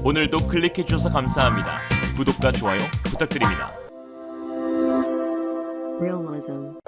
오늘도 클릭해주셔서 감사합니다. 구독과 좋아요 부탁드립니다.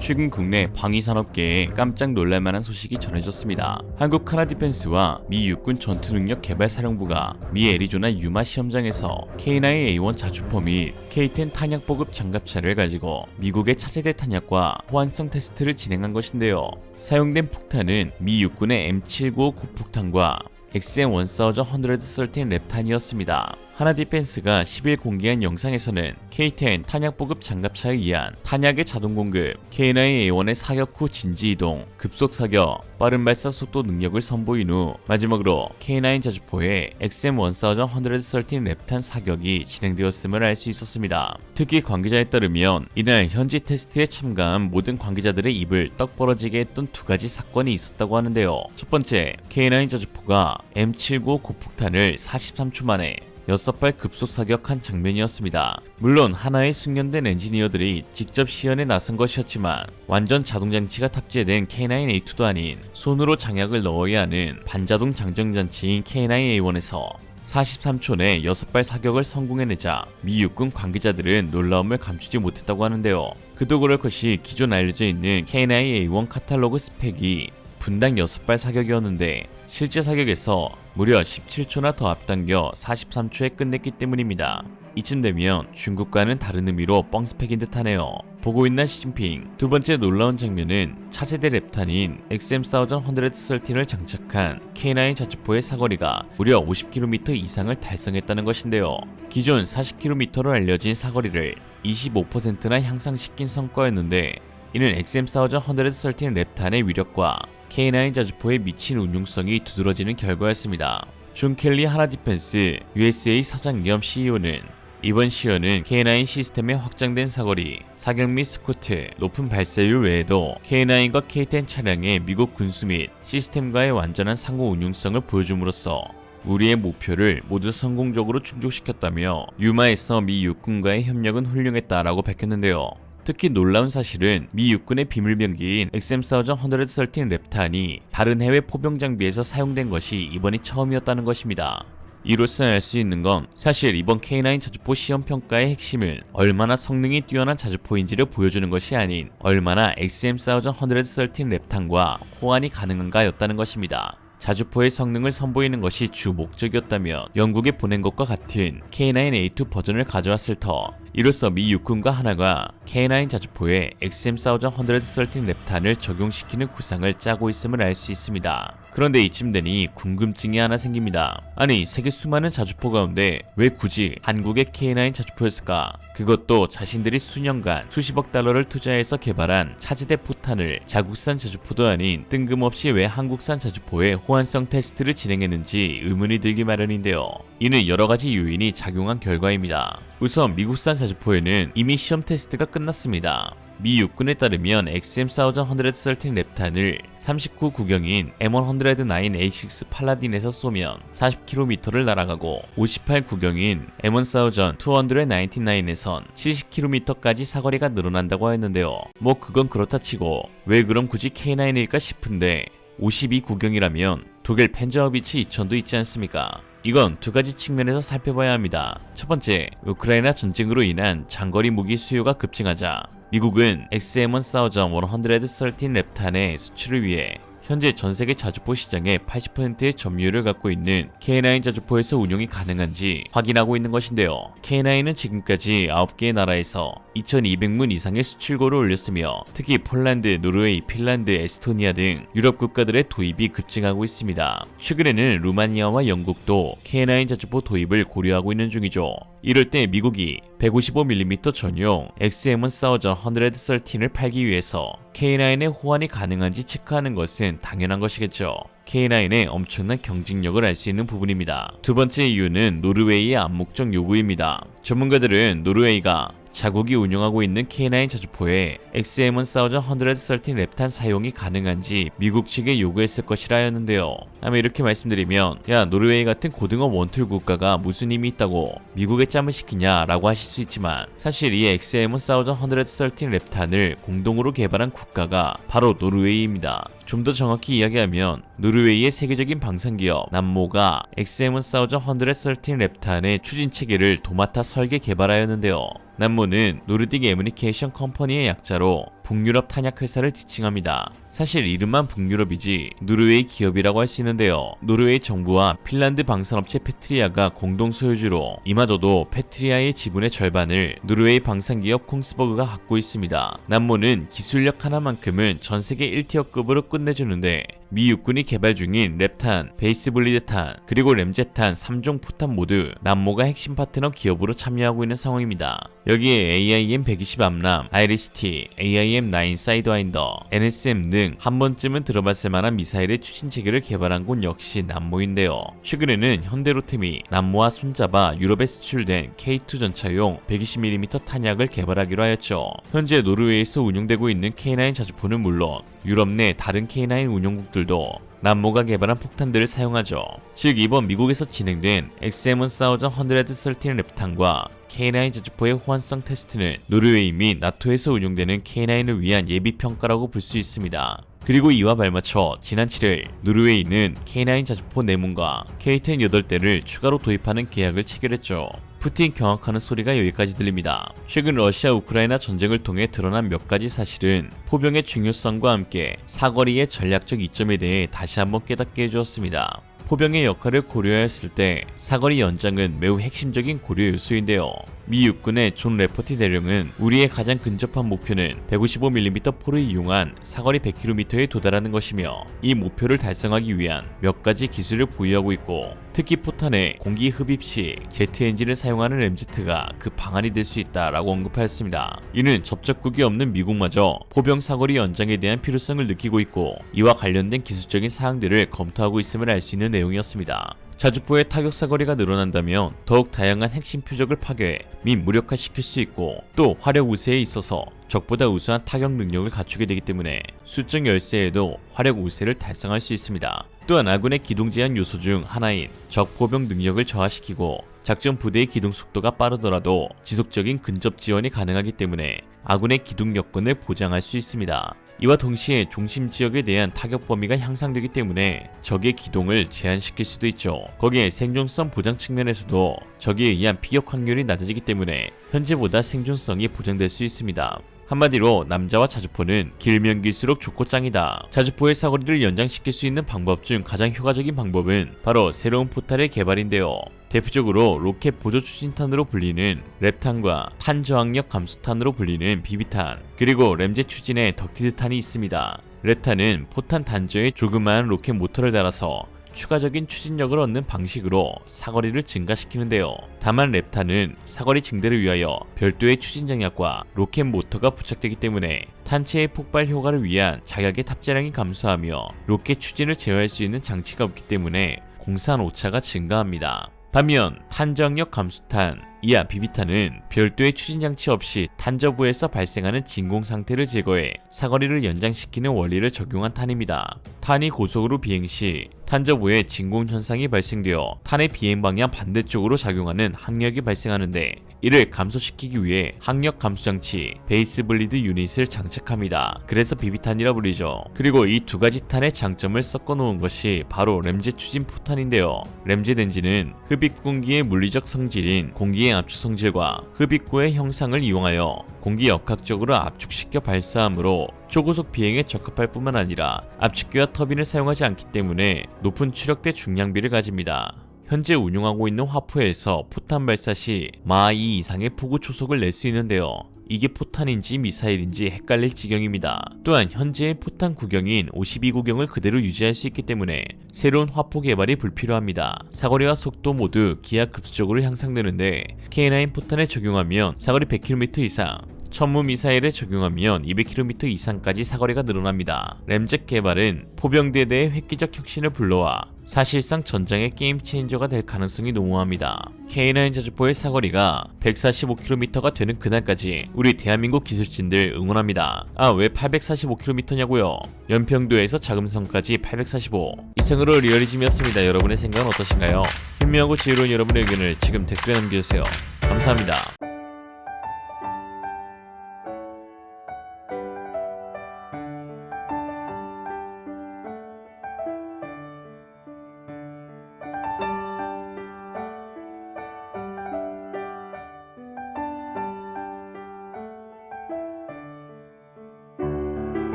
최근 국내 방위산업계에 깜짝 놀랄만한 소식이 전해졌습니다. 한국 하나디펜스와 미 육군 전투능력개발사령부가 미 애리조나 유마 시험장에서 K9A1 자주포 및 K10 탄약보급 장갑차를 가지고 미국의 차세대 탄약과 호환성 테스트를 진행한 것인데요. 사용된 폭탄은 미 육군의 M795 고폭탄과 XM1013 랩탄이었습니다. 하나디펜스가 10일 공개한 영상에서는 K10 탄약보급 장갑차에 의한 탄약의 자동 공급, K9A1의 사격 후 진지이동, 급속 사격, 빠른 발사 속도 능력을 선보인 후 마지막으로 K9 자주포의 XM1013 랩탄 사격이 진행되었음을 알 수 있었습니다. 특히 관계자에 따르면 이날 현지 테스트에 참가한 모든 관계자들의 입을 떡 벌어지게 했던 두 가지 사건이 있었다고 하는데요. 첫 번째, K9 자주포가 M795 고폭탄을 43초 만에 6발 급속 사격한 장면이었습니다. 물론 하나의 숙련된 엔지니어들이 직접 시연에 나선 것이었지만 완전 자동장치가 탑재된 K9A2도 아닌 손으로 장약을 넣어야 하는 반자동 장정장치인 K9A1에서 43초 내 6발 사격을 성공해내자 미 육군 관계자들은 놀라움을 감추지 못했다고 하는데요. 그도 그럴 것이 기존 알려져 있는 K9A1 카탈로그 스펙이 분당 6발 사격이었는데 실제 사격에서 무려 17초나 더 앞당겨 43초에 끝냈기 때문입니다. 이쯤 되면 중국과는 다른 의미로 뻥스펙인 듯 하네요. 보고 있나 시진핑. 두 번째 놀라운 장면은 차세대 랩탄인 XM1113을 장착한 K9 자주포의 사거리가 무려 50km 이상을 달성했다는 것인데요. 기존 40km로 알려진 사거리를 25%나 향상시킨 성과였는데 이는 XM1113 랩탄의 위력과 K9 자주포의 미친 운용성이 두드러지는 결과였습니다. 존 켈리 하나디펜스 USA 사장 겸 CEO는 이번 시연은 K9 시스템의 확장된 사거리, 사격 및 스쿼트, 높은 발사율 외에도 K9과 K10 차량의 미국 군수 및 시스템과의 완전한 상호 운용성을 보여줌으로써 우리의 목표를 모두 성공적으로 충족시켰다며 유마에서 미 육군과의 협력은 훌륭했다라고 밝혔는데요. 특히 놀라운 사실은 미 육군의 비밀병기인 XM1113 랩탄이 다른 해외 포병 장비에서 사용된 것이 이번이 처음이었다는 것입니다. 이로써 알 수 있는 건 사실 이번 K9 자주포 시험평가의 핵심은 얼마나 성능이 뛰어난 자주포인지를 보여주는 것이 아닌 얼마나 XM1113 랩탄과 호환이 가능한가 였다는 것입니다. 자주포의 성능을 선보이는 것이 주 목적이었다면 영국에 보낸 것과 같은 K9A2 버전을 가져왔을 터 이로써 미 육군과 하나가 K9 자주포에 XM1113 랩탄을 적용시키는 구상을 짜고 있음을 알 수 있습니다. 그런데 이쯤 되니 궁금증이 하나 생깁니다. 아니 세계 수많은 자주포 가운데 왜 굳이 한국의 K9 자주포였을까? 그것도 자신들이 수년간 수십억 달러를 투자해서 개발한 차세대 포탄을 자국산 자주포도 아닌 뜬금없이 왜 한국산 자주포에 호환성 테스트를 진행했는지 의문이 들기 마련인데요. 이는 여러가지 요인이 작용한 결과입니다. 우선 미국산 자주포에는 이미 시험 테스트가 끝났습니다. 미 육군에 따르면 XM1113 랩탄을 39 구경인 M109A6 팔라딘에서 쏘면 40km를 날아가고 58 구경인 M1299에선 70km까지 사거리가 늘어난다고 했는데요. 뭐 그건 그렇다 치고 왜 그럼 굳이 K9일까 싶은데 52 구경이라면 독일 펜저하비츠 2000도 있지 않습니까? 이건 두 가지 측면에서 살펴봐야 합니다. 첫 번째, 우크라이나 전쟁으로 인한 장거리 무기 수요가 급증하자 미국은 XM1113 랩탄의 수출을 위해 현재 전세계 자주포 시장의 80%의 점유율을 갖고 있는 K9 자주포에서 운용이 가능한지 확인하고 있는 것인데요. K9은 지금까지 9개의 나라에서 2200문 이상의 수출고를 올렸으며 특히 폴란드, 노르웨이, 핀란드, 에스토니아 등 유럽 국가들의 도입이 급증하고 있습니다. 최근에는 루마니아와 영국도 K9 자주포 도입을 고려하고 있는 중이죠. 이럴 때 미국이 155mm 전용 XM1113을 팔기 위해서 K9의 호환이 가능한지 체크하는 것은 당연한 것이겠죠. K9의 엄청난 경쟁력을 알 수 있는 부분입니다. 두 번째 이유는 노르웨이의 암묵적 요구입니다. 전문가들은 노르웨이가 자국이 운영하고 있는 K9 자주포에 XM1113 랩탄 사용이 가능한지 미국 측에 요구했을 것이라 하였는데요. 아마 이렇게 말씀드리면 야 노르웨이 같은 고등어 원툴 국가가 무슨 힘이 있다고 미국에 짬을 시키냐 라고 하실 수 있지만 사실 이 XM1113 랩탄을 공동으로 개발한 국가가 바로 노르웨이입니다. 좀 더 정확히 이야기하면 노르웨이의 세계적인 방산기업 남모가 XM1113 랩탄의 추진 체계를 도맡아 설계 개발하였는데요. 남모는 노르딕 애뮤니케이션 컴퍼니의 약자로 북유럽 탄약 회사를 지칭합니다. 사실 이름만 북유럽이지 노르웨이 기업이라고 할 수 있는데요. 노르웨이 정부와 핀란드 방산업체 페트리아가 공동 소유주로 이마저도 페트리아의 지분의 절반을 노르웨이 방산기업 콩스버그가 갖고 있습니다. 남모는 기술력 하나만큼은 전세계 1티어급으로 끝내주는데 미 육군이 개발 중인 랩탄, 베이스블리드탄, 그리고 램제탄 3종 포탄 모두 남모가 핵심 파트너 기업으로 참여하고 있는 상황입니다. 여기에 AIM-120 암람, 아이리스-T, AIM-9 사이드와인더, NSM 등 한 번쯤은 들어봤을 만한 미사일의 추진 체계를 개발한 곳 역시 남모인데요. 최근에는 현대로템이 남모와 손잡아 유럽에 수출된 K2 전차용 120mm 탄약을 개발하기로 하였죠. 현재 노르웨이에서 운용되고 있는 K9 자주포는 물론 유럽 내 다른 K9 운용국들도 남모가 개발한 폭탄들을 사용하죠. 즉 이번 미국에서 진행된 XM1113 랩탄과 K9 자주포의 호환성 테스트는 노르웨이 및 나토에서 운용되는 K9을 위한 예비평가라고 볼 수 있습니다. 그리고 이와 발맞춰 지난 7일 노르웨이는 K9 자주포 내문과 K10 8대를 추가로 도입하는 계약을 체결했죠. 푸틴 경악하는 소리가 여기까지 들립니다. 최근 러시아 우크라이나 전쟁을 통해 드러난 몇 가지 사실은 포병의 중요성과 함께 사거리의 전략적 이점에 대해 다시 한번 깨닫게 해주었습니다. 포병의 역할을 고려했을 때 사거리 연장은 매우 핵심적인 고려 요소인데요. 미 육군의 존 레퍼티 대령은 우리의 가장 근접한 목표는 155mm 포를 이용한 사거리 100km에 도달하는 것이며 이 목표를 달성하기 위한 몇 가지 기술을 보유하고 있고 특히 포탄에 공기 흡입 시 제트 엔진을 사용하는 램제트가 그 방안이 될 수 있다라고 언급하였습니다. 이는 접촉국이 없는 미국마저 포병 사거리 연장에 대한 필요성을 느끼고 있고 이와 관련된 기술적인 사항들을 검토하고 있음을 알 수 있는 내용이었습니다. 자주포의 타격 사거리가 늘어난다면 더욱 다양한 핵심 표적을 파괴 및 무력화시킬 수 있고 또 화력 우세에 있어서 적보다 우수한 타격 능력을 갖추게 되기 때문에 수적 열세에도 화력 우세를 달성할 수 있습니다. 또한 아군의 기동 제한 요소 중 하나인 적 포병 능력을 저하시키고 작전 부대의 기동 속도가 빠르더라도 지속적인 근접 지원이 가능하기 때문에 아군의 기동 여건을 보장할 수 있습니다. 이와 동시에 중심 지역에 대한 타격 범위가 향상되기 때문에 적의 기동을 제한시킬 수도 있죠. 거기에 생존성 보장 측면에서도 적에 의한 피격 확률이 낮아지기 때문에 현재보다 생존성이 보장될 수 있습니다. 한마디로 남자와 자주포는 길면 길수록 좋고 짱이다. 자주포의 사거리를 연장시킬 수 있는 방법 중 가장 효과적인 방법은 바로 새로운 포탈의 개발인데요. 대표적으로 로켓 보조 추진탄으로 불리는 랩탄과 탄 저항력 감소탄으로 불리는 비비탄, 그리고 램제 추진의 덕티드탄이 있습니다. 랩탄은 포탄 단저에 조그마한 로켓 모터를 달아서 추가적인 추진력을 얻는 방식으로 사거리를 증가시키는데요. 다만 랩탄은 사거리 증대를 위하여 별도의 추진 장약과 로켓 모터가 부착되기 때문에 탄체의 폭발 효과를 위한 자약의 탑재량이 감소하며 로켓 추진을 제어할 수 있는 장치가 없기 때문에 공산 오차가 증가합니다. 반면 탄저항력 감소탄, 이하 비비탄은 별도의 추진장치 없이 탄저부에서 발생하는 진공 상태를 제거해 사거리를 연장시키는 원리를 적용한 탄입니다. 탄이 고속으로 비행 시 탄저부에 진공 현상이 발생되어 탄의 비행 방향 반대쪽으로 작용하는 항력이 발생하는데 이를 감소시키기 위해 항력 감소 장치 베이스 블리드 유닛을 장착합니다. 그래서 비비탄이라 불리죠. 그리고 이 두 가지 탄의 장점을 섞어 놓은 것이 바로 램제 추진 포탄인데요. 램제 덴지는 흡입 공기의 물리적 성질인 공기의 압축 성질과 흡입구의 형상을 이용하여 공기 역학적으로 압축시켜 발사하므로 초고속 비행에 적합할 뿐만 아니라 압축기와 터빈을 사용하지 않기 때문에 높은 추력대 중량비를 가집니다. 현재 운용하고 있는 화포에서 포탄 발사 시 마 2 이상의 포구 초속을 낼 수 있는데요. 이게 포탄인지 미사일인지 헷갈릴 지경입니다. 또한 현재의 포탄 구경인 52구경을 그대로 유지할 수 있기 때문에 새로운 화포 개발이 불필요합니다. 사거리와 속도 모두 기하급수적으로 향상되는데 K9 포탄에 적용하면 사거리 100km 이상, 천무 미사일에 적용하면 200km 이상까지 사거리가 늘어납니다. 램잭 개발은 포병대대의 획기적 혁신을 불러와 사실상 전장의 게임 체인저가 될 가능성이 농후합니다. K9 자주포의 사거리가 145km가 되는 그날까지 우리 대한민국 기술진들 응원합니다. 왜 845km냐고요? 연평도에서 자금성까지 845. 이상으로 리얼리즘이었습니다. 여러분의 생각은 어떠신가요? 현명하고 지혜로운 여러분의 의견을 지금 댓글에 남겨주세요. 감사합니다.